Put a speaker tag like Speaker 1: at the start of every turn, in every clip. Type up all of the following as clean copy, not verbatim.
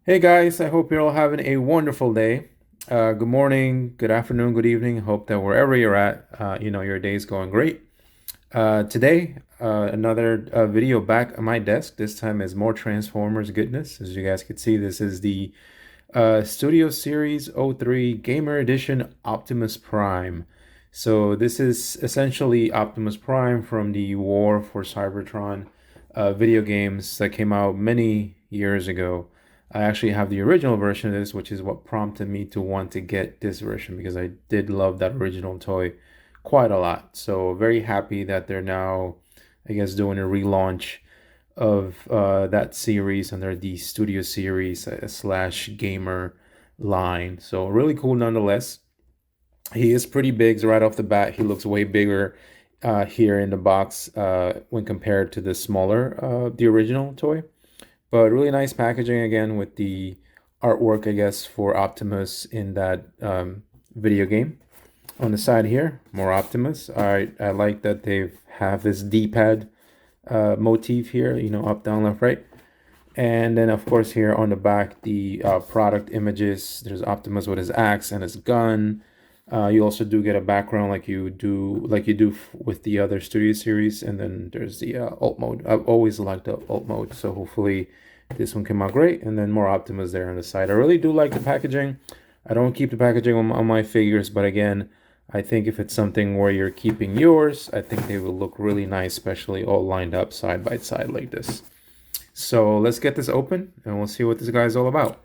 Speaker 1: Hey guys, I hope you're all having a wonderful day. Good morning, good afternoon, good evening. Hope that wherever you're at, your day's going great. Today, another video back on my desk. This time is more Transformers goodness. As you guys can see, this is the Studio Series '03 Gamer Edition Optimus Prime. So this is essentially Optimus Prime from the War for Cybertron video games that came out many years ago. I actually have the original version of this, which is what prompted me to want to get this version because I did love that original toy quite a lot. So very happy that they're now, I guess, doing a relaunch of that series under the Studio Series slash Gamer line. So really cool nonetheless. He is pretty big right off the bat. He looks way bigger here in the box when compared to the smaller, the original toy. But really nice packaging again with the artwork, I guess, for Optimus in that video game. On the side here, more Optimus. I like that they have this D-pad motif here, up, down, left, right. And then, of course, here on the back, the product images. There's Optimus with his axe and his gun. You also do get a background like you do with the other Studio Series, and then there's the alt mode. I've always liked the alt mode, so hopefully this one came out great. And then more Optimus there on the side. I really do like the packaging. I don't keep the packaging on my figures, but again, I think if it's something where you're keeping yours, I think they will look really nice, especially all lined up side by side like this. So let's get this open and we'll see what this guy's all about.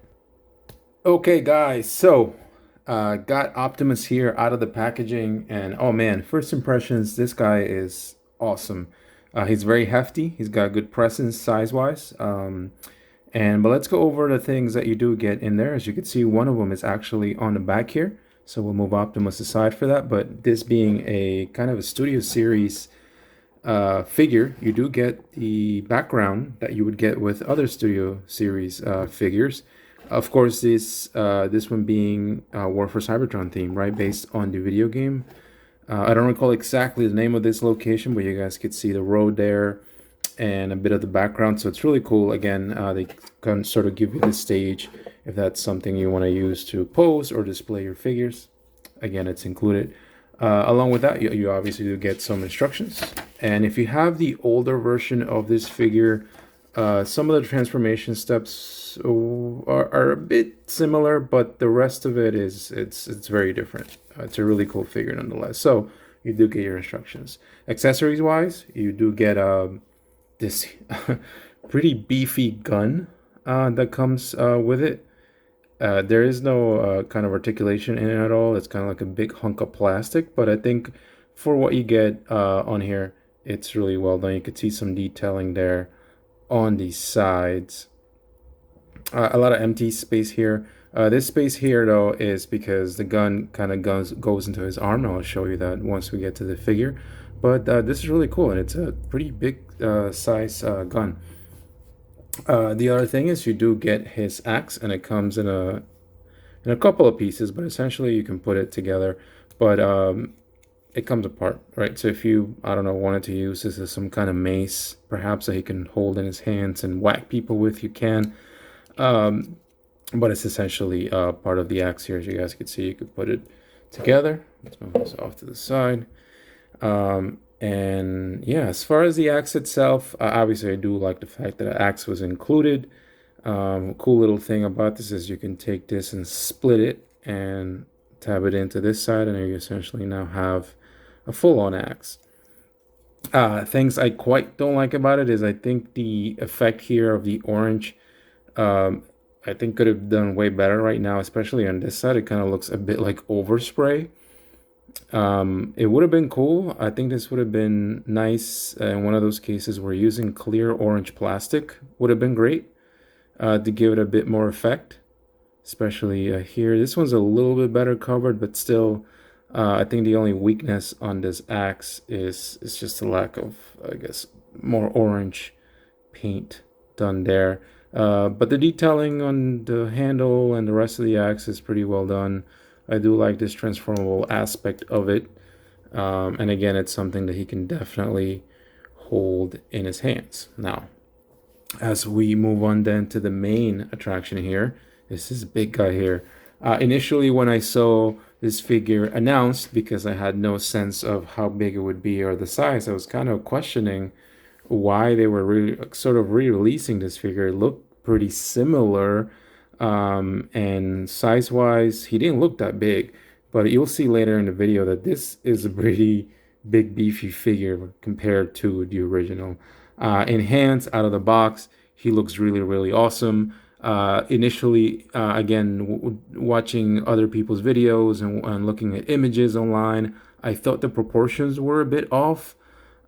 Speaker 1: Okay, guys, so got Optimus here out of the packaging, and oh man, first impressions, this guy is awesome. He's very hefty. He's got good presence size-wise. But let's go over the things that you do get in there. As you can see, one of them is actually on the back here. So we'll move Optimus aside for that. But this being a kind of a Studio Series figure, you do get the background that you would get with other Studio Series figures. Of course, this one being War for Cybertron theme, right? Based on the video game. I don't recall exactly the name of this location, but you guys could see the road there and a bit of the background. So it's really cool. Again, they can sort of give you the stage if that's something you want to use to pose or display your figures. Again, it's included. Along with that, you obviously do get some instructions. And if you have the older version of this figure, some of the transformation steps are a bit similar, but the rest of it it's very different. It's a really cool figure nonetheless. So you do get your instructions. Accessories wise, you do get this pretty beefy gun that comes with it. There is no kind of articulation in it at all. It's kind of like a big hunk of plastic, but I think for what you get on here, it's really well done. You could see some detailing there on the sides. A lot of empty space here. This space here, though, is because the gun kind of goes into his arm. I'll show you that once we get to the figure. But this is really cool, and it's a pretty big size gun. The other thing is you do get his axe, and it comes in a couple of pieces, but essentially you can put it together. But it comes apart, right? So if you, I don't know, wanted to use this as some kind of mace, perhaps that he can hold in his hands and whack people with, you can. But it's essentially part of the axe here. As you guys can see, you could put it together. Let's move this off to the side. And yeah, as far as the axe itself, obviously I do like the fact that an axe was included. Cool little thing about this is you can take this and split it and tab it into this side, and you essentially now have a full-on axe. Things I quite don't like about it is I think the effect here of the orange, I think could have done way better right now, especially on this side. It kind of looks a bit like overspray. It would have been cool. I think this would have been nice in one of those cases where using clear orange plastic would have been great to give it a bit more effect, especially here. This one's a little bit better covered, but still, I think the only weakness on this axe is just a lack of, I guess, more orange paint done there. But the detailing on the handle and the rest of the axe is pretty well done. I do like this transformable aspect of it. And again, it's something that he can definitely hold in his hands. Now, As we move on then to the main attraction here, this is a big guy here. Initially, when I saw this figure announced, because I had no sense of how big it would be or the size, I was kind of questioning why they were sort of re-releasing this figure. It looked pretty similar, and size-wise, he didn't look that big. But you'll see later in the video that this is a pretty big, beefy figure compared to the original. In hands, out of the box, he looks really, really awesome. Initially, again, watching other people's videos and looking at images online, I thought the proportions were a bit off.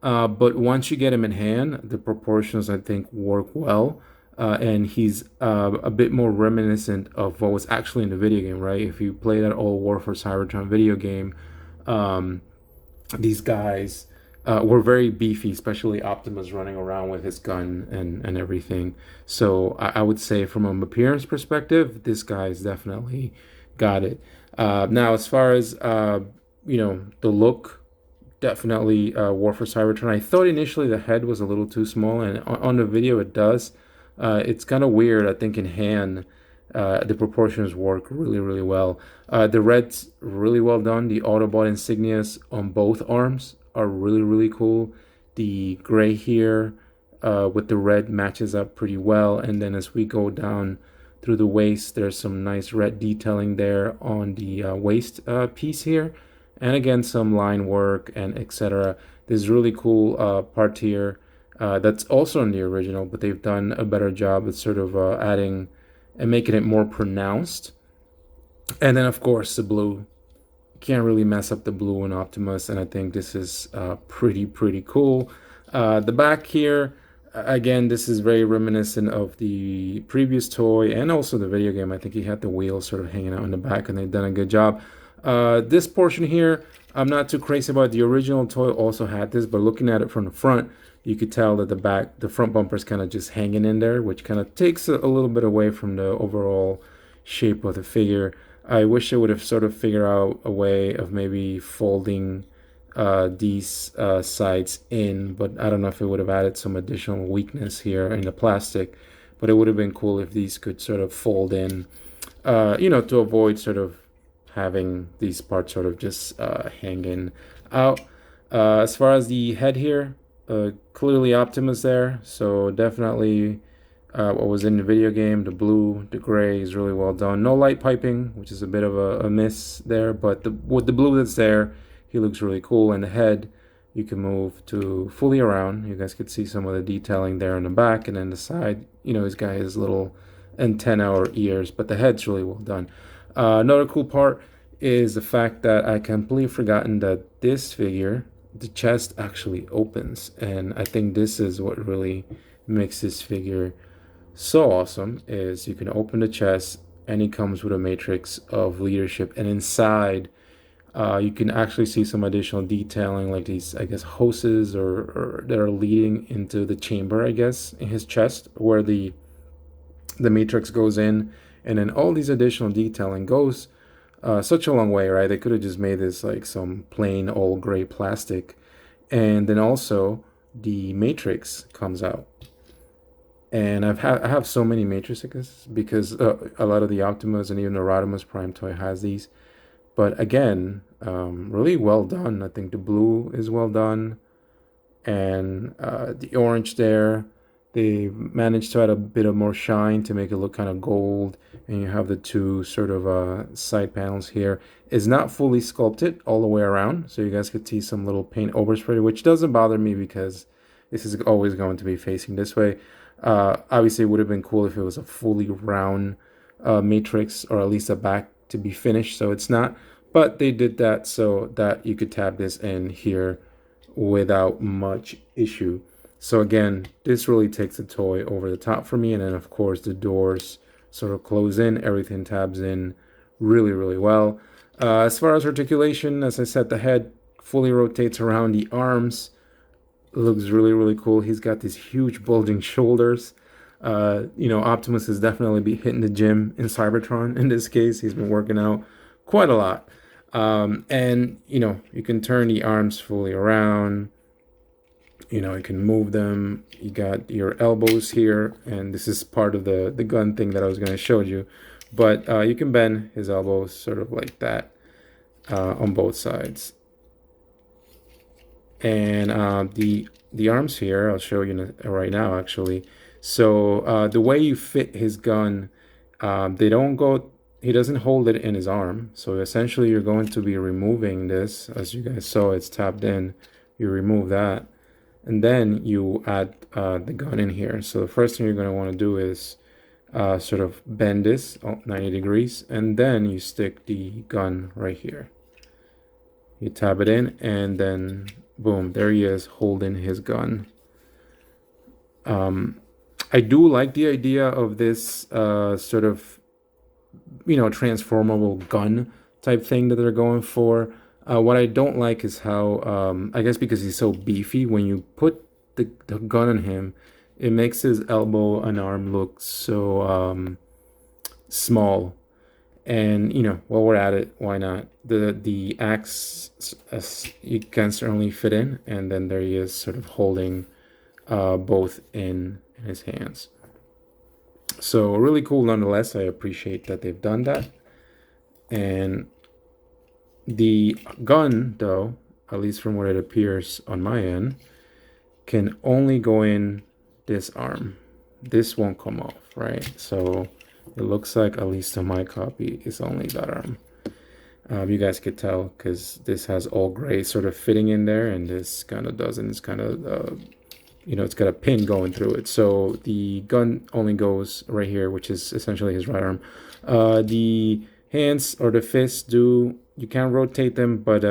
Speaker 1: But once you get him in hand, the proportions I think work well. And he's a bit more reminiscent of what was actually in the video game, right? If you play that old War for Cybertron video game, um, these guys were very beefy, especially Optimus running around with his gun and everything. So I would say from an appearance perspective, this guy's definitely got it. Now, as far as the look, definitely War for Cybertron. I thought initially the head was a little too small, and on the video it does. It's kind of weird. I think in hand, the proportions work really, really well. The red's really well done. The Autobot insignias on both arms are really, really cool. The gray here with the red matches up pretty well. And then as we go down through the waist, there's some nice red detailing there on the waist piece here. And again, some line work and etc. This really cool part here that's also in the original, but they've done a better job at sort of adding and making it more pronounced. And then, of course, the blue. Can't really mess up the blue in Optimus, and I think this is pretty cool. The back here, again, this is very reminiscent of the previous toy and also the video game. I think he had the wheels sort of hanging out in the back, and they've done a good job. This portion here, I'm not too crazy about. The original toy also had this, but looking at it from the front, you could tell that the front bumper is kind of just hanging in there, which kind of takes a little bit away from the overall shape of the figure. I wish I would have sort of figured out a way of maybe folding these sides in, but I don't know if it would have added some additional weakness here in the plastic. But it would have been cool if these could sort of fold in, to avoid sort of having these parts sort of just hanging out. As far as the head here, clearly Optimus there, so definitely what was in the video game. The blue, the gray is really well done. No light piping, which is a bit of a miss there, but with the blue that's there, he looks really cool. And the head, you can move to fully around. You guys could see some of the detailing there in the back, and then the side, he's got his little antenna or ears, but the head's really well done. Another cool part is the fact that I completely forgotten that this figure, the chest actually opens, and I think this is what really makes this figure so awesome. Is you can open the chest and it comes with a matrix of leadership, and inside you can actually see some additional detailing, like these, I guess, hoses or that are leading into the chamber, I guess, in his chest where the matrix goes in, and then all these additional detailing goes such a long way, right? They could have just made this like some plain old gray plastic, and then also the matrix comes out. And I have so many matrices because a lot of the Optimus and even the Rodimus Prime toy has these. But again, really well done. I think the blue is well done, and the orange there, they managed to add a bit of more shine to make it look kind of gold. And you have the two sort of side panels here. It's not fully sculpted all the way around, so you guys could see some little paint overspray, which doesn't bother me because this is always going to be facing this way. Obviously, it would have been cool if it was a fully round matrix, or at least a back to be finished, so it's not. But they did that so that you could tab this in here without much issue. So again, this really takes the toy over the top for me. And then of course the doors sort of close in, everything tabs in really, really well. As far as articulation, as I said, the head fully rotates around. The arms looks really, really cool. He's got these huge bulging shoulders. Optimus has definitely been hitting the gym in Cybertron. In this case, he's been working out quite a lot. And you can turn the arms fully around. You know, you can move them. You got your elbows here, and this is part of the gun thing that I was going to show you. But you can bend his elbows sort of like that on both sides. And the arms here, I'll show you right now actually. So the way you fit his gun, they don't go, he doesn't hold it in his arm. So essentially you're going to be removing this. As you guys saw, it's tapped in. You remove that. And then you add the gun in here. So the first thing you're going to want to do is sort of bend this 90 degrees. And then you stick the gun right here. You tab it in, and then boom, there he is holding his gun. I do like the idea of this sort of, you know, transformable gun type thing that they're going for. What I don't like is how, I guess because he's so beefy, when you put the gun on him, it makes his elbow and arm look so small. And, you know, while we're at it, why not? The axe, you can certainly fit in, and then there he is sort of holding both in his hands. So really cool nonetheless. I appreciate that they've done that. And the gun, though, at least from what it appears on my end, can only go in this arm. This won't come off, right? So it looks like, at least on my copy, it's only that arm. You guys could tell because this has all gray sort of fitting in there, and this kind of doesn't. It's kind of, you know, it's got a pin going through it. So the gun only goes right here, which is essentially his right arm. The hands or the fists you can rotate them, but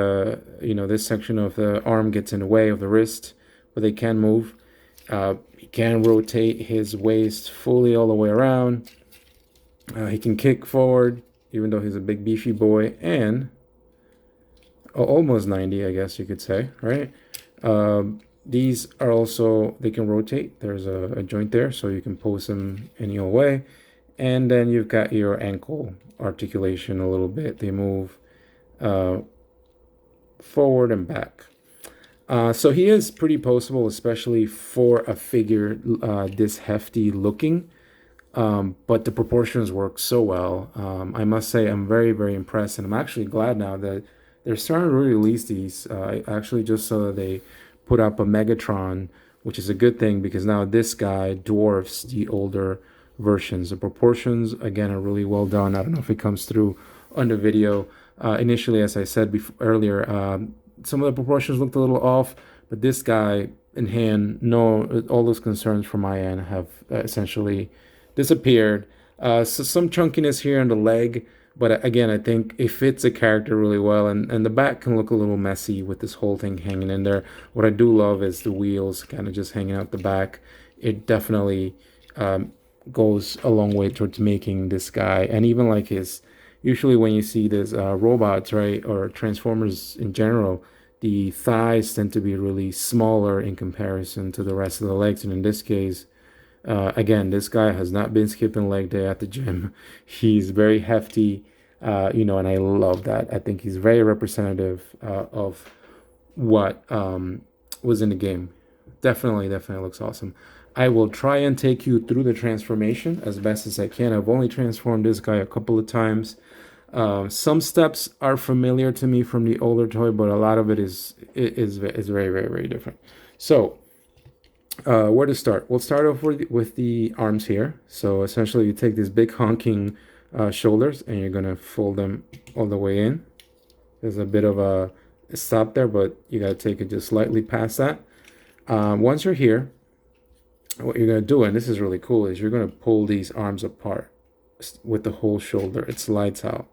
Speaker 1: you know, this section of the arm gets in the way of the wrist, but they can move. He can rotate his waist fully all the way around. He can kick forward, even though he's a big beefy boy, and almost 90, I guess you could say, right? These are also, they can rotate. There's a joint there, so you can pose them any old way. And then you've got your ankle articulation a little bit. They move forward and back. So he is pretty poseable, especially for a figure this hefty looking. But the proportions work so well. I must say I'm very, very impressed, and I'm actually glad now that they're starting to release these. I actually just saw that they put up a Megatron, which is a good thing because now this guy dwarfs the older versions. The proportions, again, are really well done. I don't know if it comes through on the video. Initially, as I said earlier, some of the proportions looked a little off, but this guy in hand, no, all those concerns from my end have essentially disappeared. So some chunkiness here in the leg, but again, I think it fits the character really well, and the back can look a little messy with this whole thing hanging in there. What I do love is the wheels kind of just hanging out the back. It definitely goes a long way towards making this guy, and even like his, usually when you see this robots, right, or Transformers in general, the thighs tend to be really smaller in comparison to the rest of the legs, and in this case, again, this guy has not been skipping leg day at the gym. He's very hefty, you know, and I love that. I think he's very representative of what was in the game. Definitely looks awesome. I will try and take you through the transformation as best as I can. I've only transformed this guy a couple of times. Some steps are familiar to me from the older toy, but a lot of it is very, very, very different. So where to start? We'll start off with the arms here. So essentially you take these big honking shoulders and you're going to fold them all the way in. There's a bit of a stop there, but you got to take it just slightly past that. Once you're here, what you're going to do, and this is really cool, is you're going to pull these arms apart with the whole shoulder. It slides out.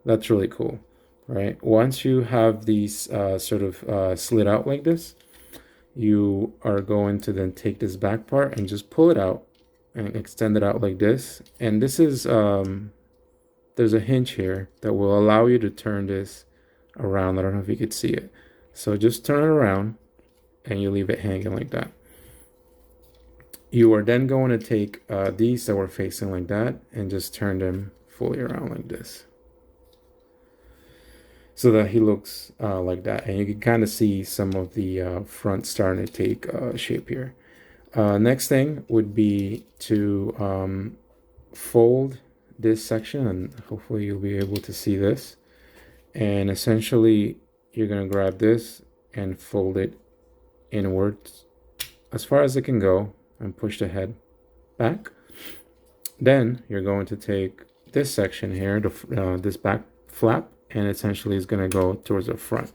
Speaker 1: That's really cool, right? Once you have these sort of slid out like this, you are going to then take this back part and just pull it out and extend it out like this. And this is, there's a hinge here that will allow you to turn this around. I don't know if you could see it. So just turn it around and you leave it hanging like that. You are then going to take these that were facing like that and just turn them fully around like this. so that he looks like that. And you can kind of see some of the front starting to take shape here. Next thing would be to fold this section, and hopefully you'll be able to see this. And essentially you're going to grab this and fold it inwards as far as it can go and push the head back. Then you're going to take this section here, this back flap, and essentially is going to go towards the front.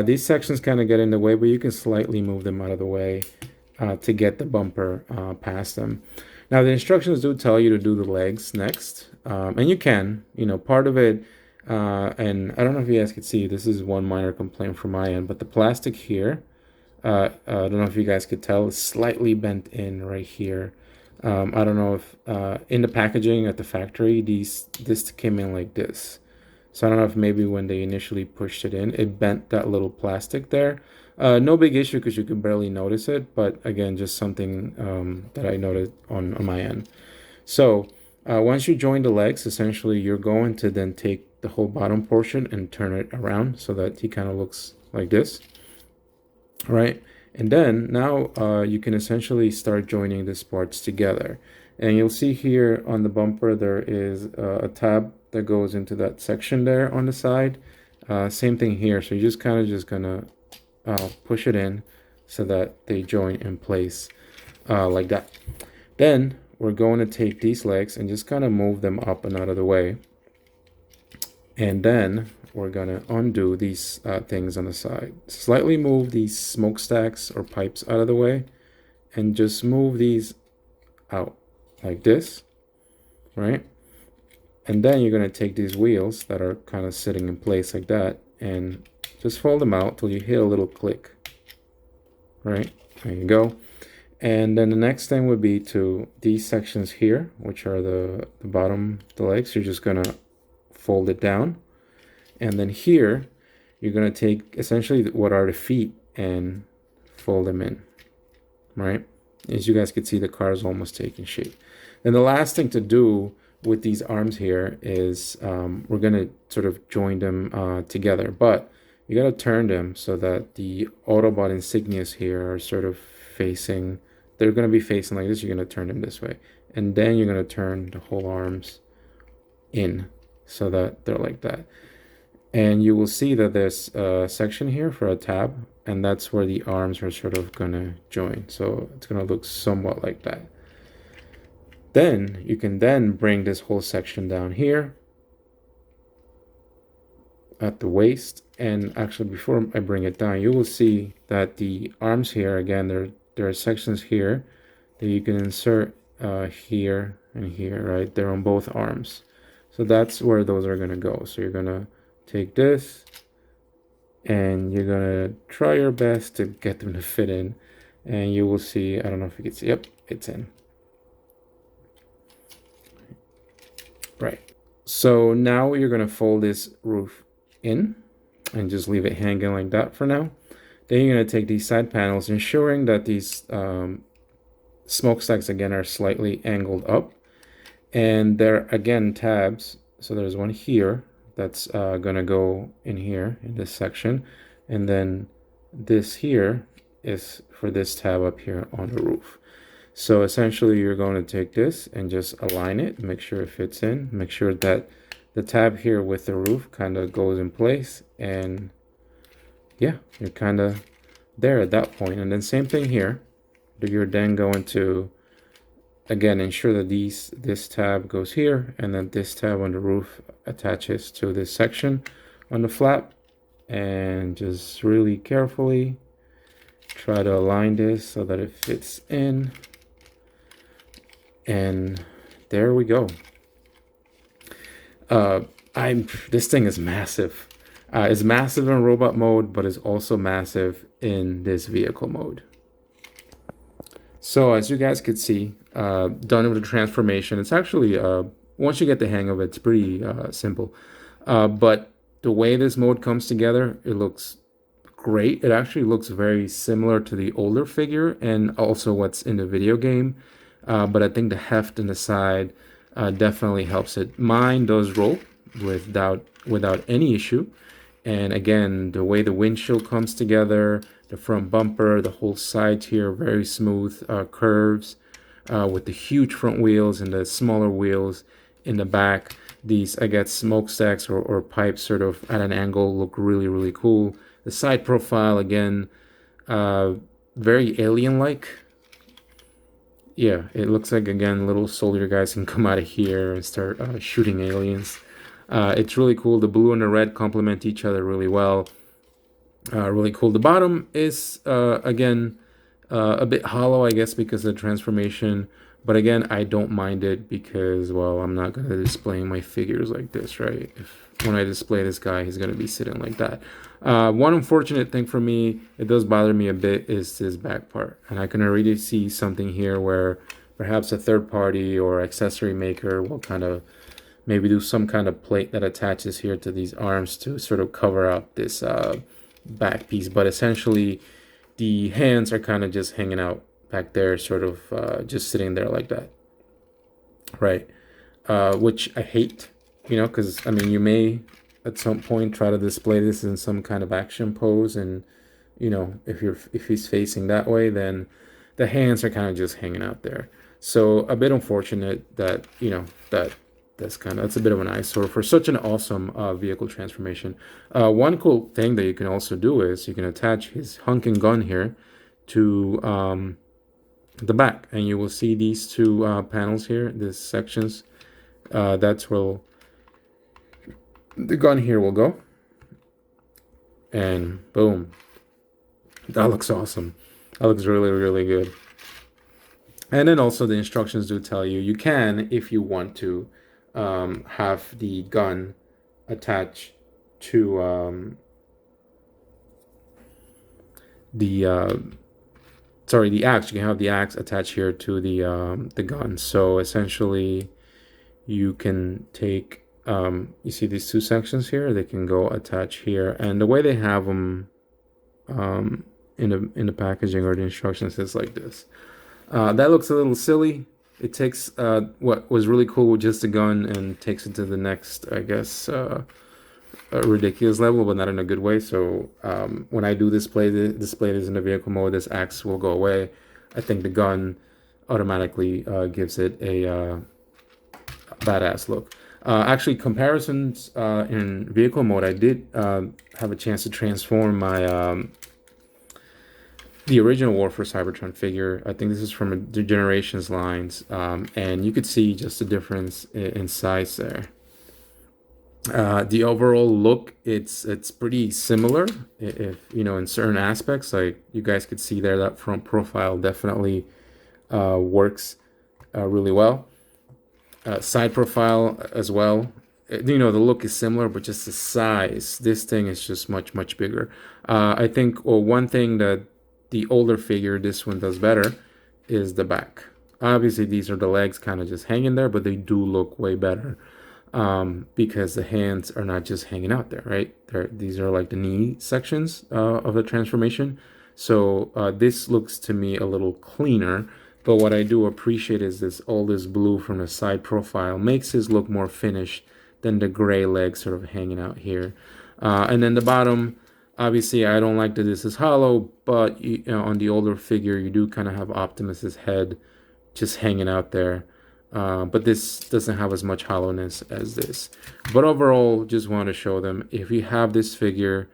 Speaker 1: These sections kind of get in the way, but you can slightly move them out of the way to get the bumper past them. Now the instructions do tell you to do the legs next, and you can, part of it, and I don't know if you guys could see, this is one minor complaint from my end, but the plastic here, I don't know if you guys could tell, is slightly bent in right here. I don't know if in the packaging at the factory, this came in like this. So I don't know if maybe when they initially pushed it in, it bent that little plastic there. No big issue because you could barely notice it, but again, just something that I noted on my end. So once you join the legs, essentially you're going to then take the whole bottom portion and turn it around so that he kind of looks like this, right? And then now you can essentially start joining these parts together. And you'll see here on the bumper, there is a tab that goes into that section there on the side. Same thing here. So you're just kind of just gonna push it in so that they join in place like that. Then we're going to take these legs and just kind of move them up and out of the way. And then we're going to undo these things on the side. Slightly move these smokestacks or pipes out of the way and just move these out like this, right? And then you're going to take these wheels that are kind of sitting in place like that and just fold them out till you hear a little click, right? There you go. And then the next thing would be to these sections here, which are the bottom, the legs, you're just going to fold it down. And then here, you're going to take essentially what are the feet and fold them in, right? As you guys can see, the car is almost taking shape. And the last thing to do with these arms here is we're going to sort of join them together. But you got to turn them so that the Autobot insignias here are sort of facing, they're going to be facing like this. You're going to turn them this way. And then you're going to turn the whole arms in so that they're like that. And you will see that there's a section here for a tab, and that's where the arms are sort of going to join. So it's going to look somewhat like that. Then you can then bring this whole section down here at the waist. And actually, before I bring it down, you will see that the arms here, again, there are sections here that you can insert here and here, right? They're on both arms. So that's where those are going to go. So you're going to take this and you're going to try your best to get them to fit in. And you will see, I don't know if you can see, yep, it's in. Right. So now you're going to fold this roof in and just leave it hanging like that for now. Then you're going to take these side panels, ensuring that these smokestacks again are slightly angled up. And they're again tabs. So there's one here that's going to go in here in this section. And then this here is for this tab up here on the roof. So essentially you're going to take this and just align it, make sure it fits in, make sure that the tab here with the roof kind of goes in place, and yeah, you're kind of there at that point. And then same thing here, you're then going to again ensure that this tab goes here, and then this tab on the roof attaches to this section on the flap, and just really carefully try to align this so that it fits in. And there we go. This thing is massive. It's massive in robot mode, but it's also massive in this vehicle mode. So as you guys could see, done with the transformation, it's actually, once you get the hang of it, it's pretty simple. But the way this mode comes together, it looks great. It actually looks very similar to the older figure and also what's in the video game. But I think the heft in the side definitely helps it. Mine does roll without any issue. And again, the way the windshield comes together, the front bumper, the whole side here, very smooth curves with the huge front wheels and the smaller wheels in the back. These, I guess, smokestacks or pipes sort of at an angle look really, really cool. The side profile, again, very alien-like. Yeah, it looks like, again, little soldier guys can come out of here and start shooting aliens. It's really cool. The blue and the red complement each other really well. Really cool. The bottom is, again, a bit hollow, I guess, because of the transformation. But again, I don't mind it because, well, I'm not going to display my figures like this, right? When I display this guy, he's going to be sitting like that. One unfortunate thing for me, it does bother me a bit, is this back part. And I can already see something here where perhaps a third party or accessory maker will kind of maybe do some kind of plate that attaches here to these arms to sort of cover up this back piece. But essentially, the hands are kind of just hanging out back there, sort of just sitting there like that, right? Which I hate, you know, because I mean, you may at some point try to display this in some kind of action pose, and you know, if he's facing that way, then the hands are kind of just hanging out there. So a bit unfortunate that, you know, that's a bit of an eyesore for such an awesome vehicle transformation. One cool thing that you can also do is you can attach his hunking gun here to the back, and you will see these two panels here, these sections. That's where the gun here will go, and boom, that looks awesome. That looks really, really good. And then also the instructions do tell you can, if you want to, have the gun attached to the axe. You can have the axe attached here to the gun. So essentially, you can take you see these two sections here. They can go attach here, and the way they have them in the packaging or the instructions is like this. That looks a little silly. It takes what was really cool with just a gun and takes it to the next, I guess, a ridiculous level, but not in a good way. So when I do display this in the vehicle mode, this axe will go away. I think the gun automatically gives it a badass look. Actually, comparisons in vehicle mode, I did have a chance to transform my the original War for Cybertron figure. I think this is from the Generations lines, and you could see just the difference in size there. The overall look, it's pretty similar, if you know, in certain aspects. Like you guys could see there, that front profile definitely works really well. Side profile as well. You know, the look is similar, but just the size, this thing is just much bigger. I think, well, one thing that the older figure, this one, does better is the back. Obviously, these are the legs kind of just hanging there, but they do look way better because the hands are not just hanging out there, right? These are like the knee sections of the transformation. So this looks to me a little cleaner. But what I do appreciate is all this blue from the side profile makes his look more finished than the gray legs sort of hanging out here. And then the bottom, obviously, I don't like that this is hollow, but you know, on the older figure, you do kind of have Optimus's head just hanging out there. But this doesn't have as much hollowness as this. But overall, just want to show them, if you have this figure,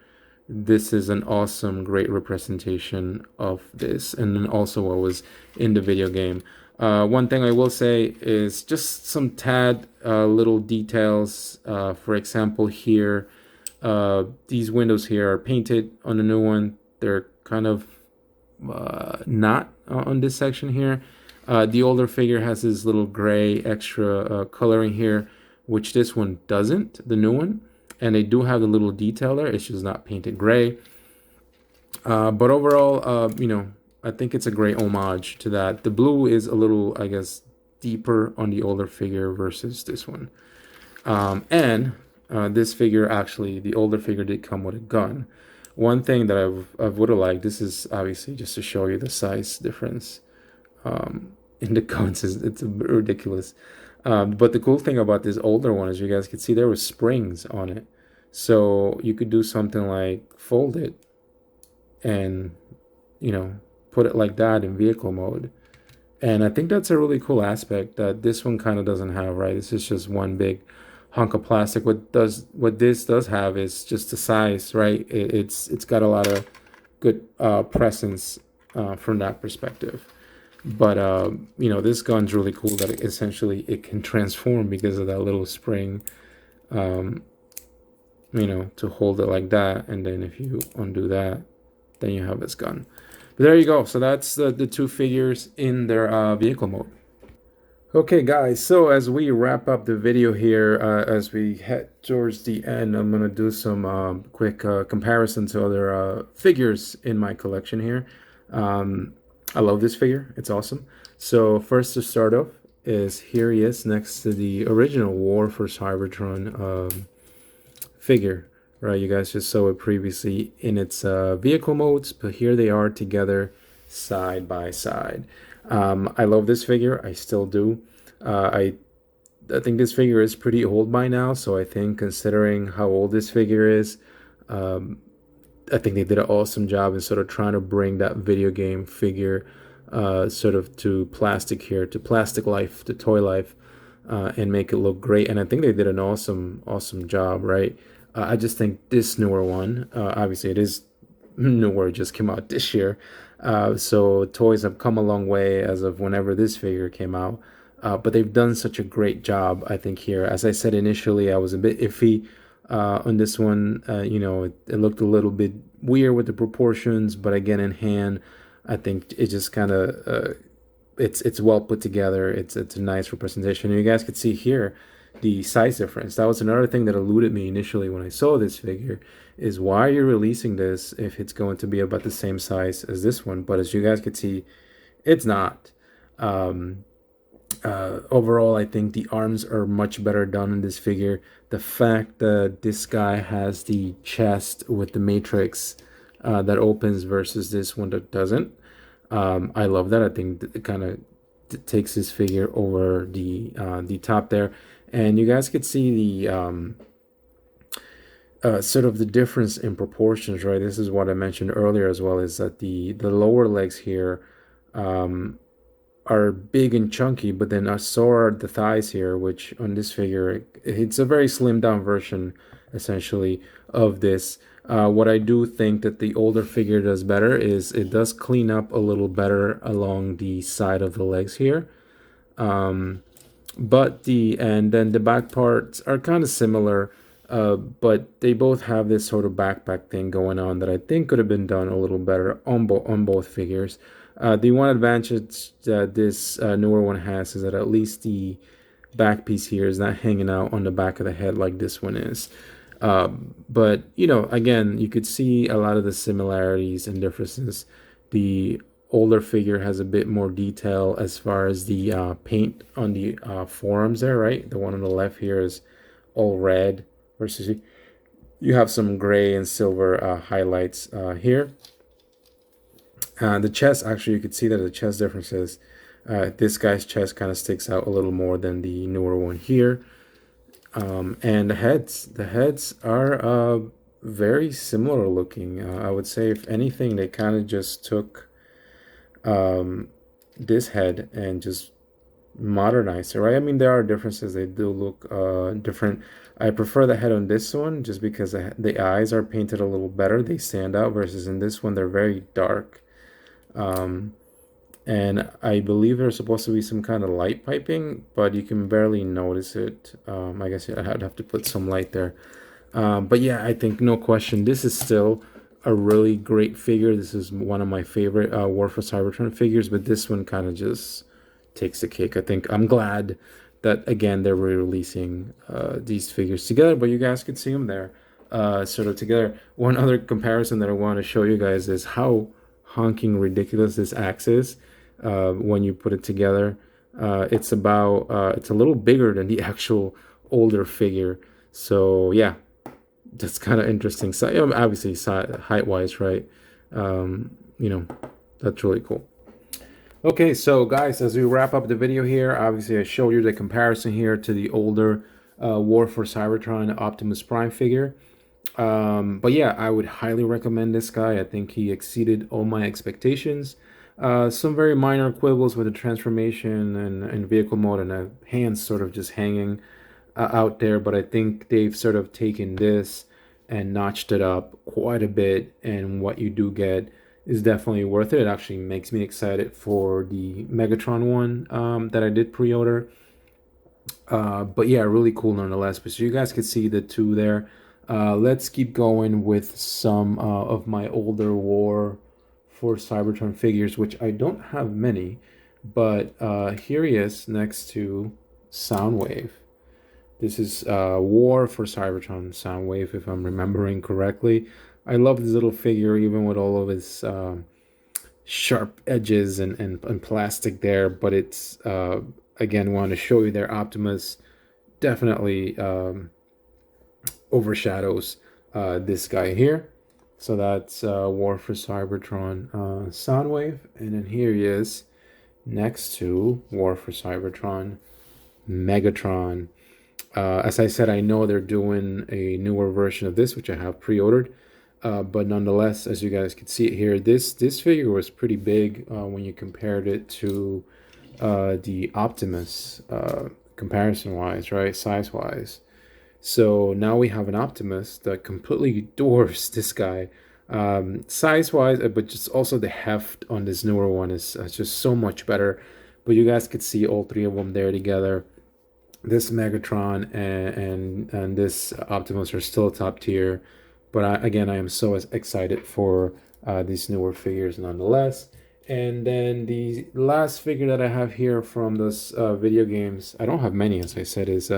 Speaker 1: this is an awesome, great representation of this, and then also what was in the video game. One thing I will say is just some tad little details. For example, here, these windows here are painted on the new one. They're kind of not on this section here. The older figure has this little gray extra coloring here, which this one doesn't, the new one. And they do have the little detail there. It's just not painted gray. But overall, you know, I think it's a great homage to that. The blue is a little, I guess, deeper on the older figure versus this one. And this figure, actually, the older figure did come with a gun. One thing that I would have liked, this is obviously just to show you the size difference in the guns. It's ridiculous. But the cool thing about this older one is you guys can see there were springs on it So you could do something like fold it and, you know, put it like that in vehicle mode. And I think that's a really cool aspect that this one kind of doesn't have, right? This is just one big hunk of plastic. What this does have is just the size, right? It's got a lot of good presence from that perspective. But you know, this gun's really cool that essentially it can transform because of that little spring, um, you know, to hold it like that. And then if you undo that, then you have this gun. But there you go. So that's the two figures in their vehicle mode. Okay, guys, so as we wrap up the video here, as we head towards the end, I'm going to do some quick comparison to other figures in my collection here. I love this figure. It's awesome. So first to start off is here he is next to the original War for Cybertron figure, right? You guys just saw it previously in its vehicle modes, but here they are together side by side. I love this figure. I still do. I think this figure is pretty old by now, so I think considering how old this figure is, I think they did an awesome job in sort of trying to bring that video game figure sort of to plastic here, to plastic life, to toy life, and make it look great. And I think they did an awesome job, right? I just think this newer one, obviously it is newer, it just came out this year. So toys have come a long way as of whenever this figure came out. But they've done such a great job, I think, here. As I said initially, I was a bit iffy on this one. You know, it looked a little bit weird with the proportions, but again, in hand, I think it just kind of it's well put together. It's a nice representation. And you guys could see here the size difference. That was another thing that eluded me initially when I saw this figure, is why you're releasing this if it's going to be about the same size as this one. But as you guys could see, it's not. Overall, I think the arms are much better done in this figure. The fact that this guy has the chest with the matrix that opens versus this one that doesn't, I love that. I think it kind of takes this figure over the top there, and you guys could see the sort of the difference in proportions, right? This is what I mentioned earlier as well, is that the lower legs here are big and chunky, but then I saw the thighs here, which on this figure, it's a very slimmed down version, essentially, of this. What I do think that the older figure does better is it does clean up a little better along the side of the legs here. And then the back parts are kind of similar, but they both have this sort of backpack thing going on that I think could have been done a little better on both figures. The one advantage that this newer one has is that at least the back piece here is not hanging out on the back of the head like this one is. But, you know, again, you could see a lot of the similarities and differences. The older figure has a bit more detail as far as the paint on the forearms there, right? The one on the left here is all red versus you have some gray and silver highlights here. The chest, actually, you could see that the chest differences. This guy's chest kind of sticks out a little more than the newer one here. And the heads are very similar looking. I would say, if anything, they kind of just took this head and just modernized it, right? I mean, there are differences. They do look different. I prefer the head on this one just because the eyes are painted a little better. They stand out versus in this one, they're very dark. And I believe there's supposed to be some kind of light piping, but you can barely notice it. I guess I'd have to put some light there. But yeah, I think no question, this is still a really great figure. This is one of my favorite War for Cybertron figures, but this one kind of just takes the cake. I think I'm glad that, again, they're re-releasing these figures together, but you guys can see them there sort of together. One other comparison that I want to show you guys is how honking ridiculous this axe is when you put it together. It's a little bigger than the actual older figure. So yeah, that's kind of interesting. So obviously height wise, right? You know, that's really cool. Okay, so guys, as we wrap up the video here, obviously I showed you the comparison here to the older War for Cybertron Optimus Prime figure. But yeah, I would highly recommend this guy. I think he exceeded all my expectations. Some very minor quibbles with the transformation and vehicle mode and the hands sort of just hanging out there, but I think they've sort of taken this and notched it up quite a bit, and what you do get is definitely worth it. It actually makes me excited for the Megatron one that I did pre-order. But yeah, really cool nonetheless. But so you guys can see the two there. Let's keep going with some of my older War for Cybertron figures, which I don't have many, but here he is next to Soundwave. This is War for Cybertron Soundwave, if I'm remembering correctly. I love this little figure, even with all of his sharp edges and plastic there. But it's, again, want to show you there, Optimus definitely overshadows this guy here. So that's War for Cybertron Soundwave. And then here he is next to War for Cybertron Megatron. As I said, I know they're doing a newer version of this, which I have pre-ordered. But nonetheless, as you guys can see it here, this figure was pretty big when you compared it to the Optimus, comparison-wise, right, size-wise. So now we have an Optimus that completely dwarfs this guy, size-wise, but just also the heft on this newer one is just so much better. But you guys could see all three of them there together. This Megatron and this Optimus are still top tier, but again, I am so excited for these newer figures nonetheless. And then the last figure that I have here from those video games, I don't have many, as I said, is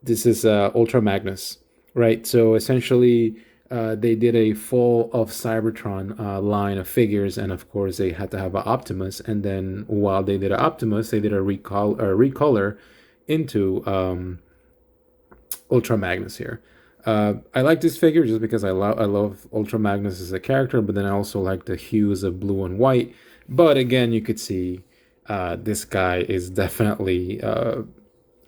Speaker 1: this is Ultra Magnus, right? So essentially, they did a full of Cybertron line of figures, and of course they had to have an Optimus. And then while they did an Optimus, they did a recolor into Ultra Magnus here. I like this figure just because I love Ultra Magnus as a character, but then I also like the hues of blue and white. But again, you could see this guy is definitely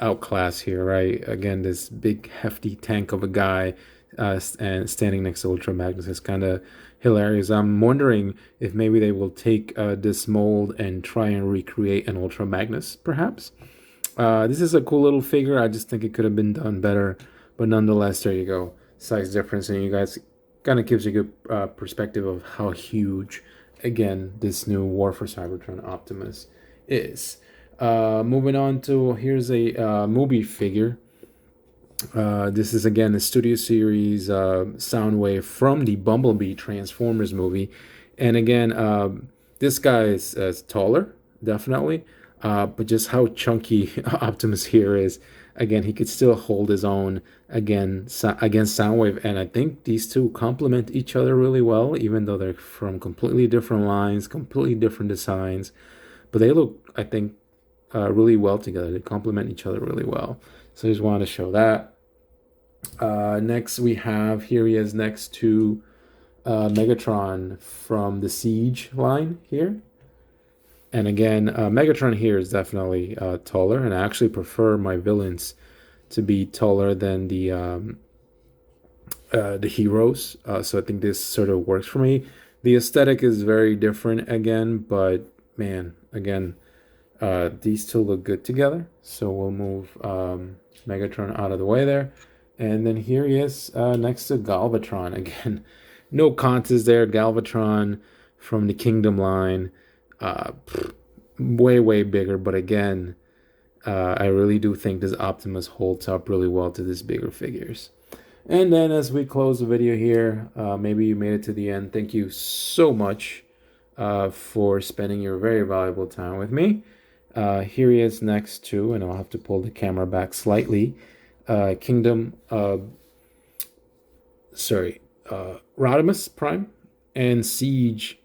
Speaker 1: outclassed here, right? Again, this big hefty tank of a guy and standing next to Ultra Magnus is kind of hilarious. I'm wondering if maybe they will take this mold and try and recreate an Ultra Magnus, perhaps. This is a cool little figure. I just think it could have been done better. But nonetheless, there you go. Size difference. And you guys kind of gives you a good perspective of how huge, again, this new War for Cybertron Optimus is. Moving on to, here's a movie figure. This is, again, the Studio Series Soundwave from the Bumblebee Transformers movie. And again, this guy is taller, definitely. But just how chunky Optimus here is. Again, he could still hold his own against Soundwave, and I think these two complement each other really well, even though they're from completely different lines, completely different designs. But they look, I think, really well together. They complement each other really well. So I just wanted to show that. Next, we have, here he is next to Megatron from the Siege line here. And again, Megatron here is definitely taller, and I actually prefer my villains to be taller than the heroes. So I think this sort of works for me. The aesthetic is very different again, but man, again, these two look good together. So we'll move Megatron out of the way there. And then here he is next to Galvatron. Again, no contest there. Galvatron from the Kingdom line. Way bigger, but again, I really do think this Optimus holds up really well to these bigger figures. And then as we close the video here, maybe you made it to the end. Thank you so much for spending your very valuable time with me. Here he is next to, and I'll have to pull the camera back slightly, Rodimus Prime and Siege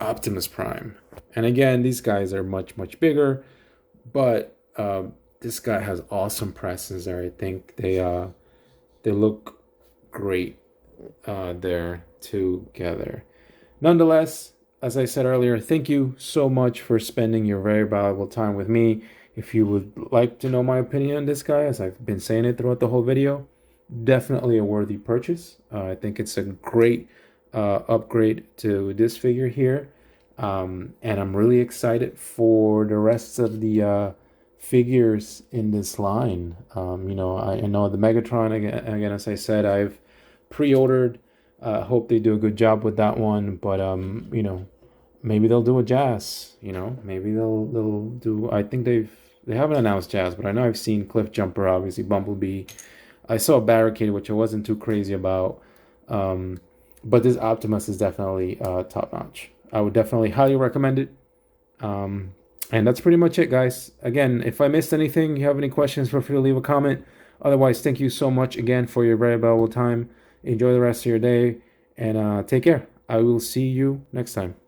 Speaker 1: Optimus Prime. And again, these guys are much bigger, but this guy has awesome presence there. I think they look great there together. Nonetheless, as I said earlier, thank you so much for spending your very valuable time with me. If you would like to know my opinion on this guy, as I've been saying it throughout the whole video, definitely a worthy purchase. I think it's a great upgrade to this figure here. And I'm really excited for the rest of the figures in this line. You know, I know the Megatron, again, as I said, I've pre-ordered. Hope they do a good job with that one. But, you know, maybe they'll do a Jazz. You know, maybe they'll do. I think they haven't announced Jazz, but I know I've seen Cliff Jumper, obviously Bumblebee. I saw Barricade, which I wasn't too crazy about. But this Optimus is definitely top notch. I would definitely highly recommend it. And that's pretty much it, guys. Again, if I missed anything, you have any questions, feel free to leave a comment. Otherwise, thank you so much again for your very valuable time. Enjoy the rest of your day and take care. I will see you next time.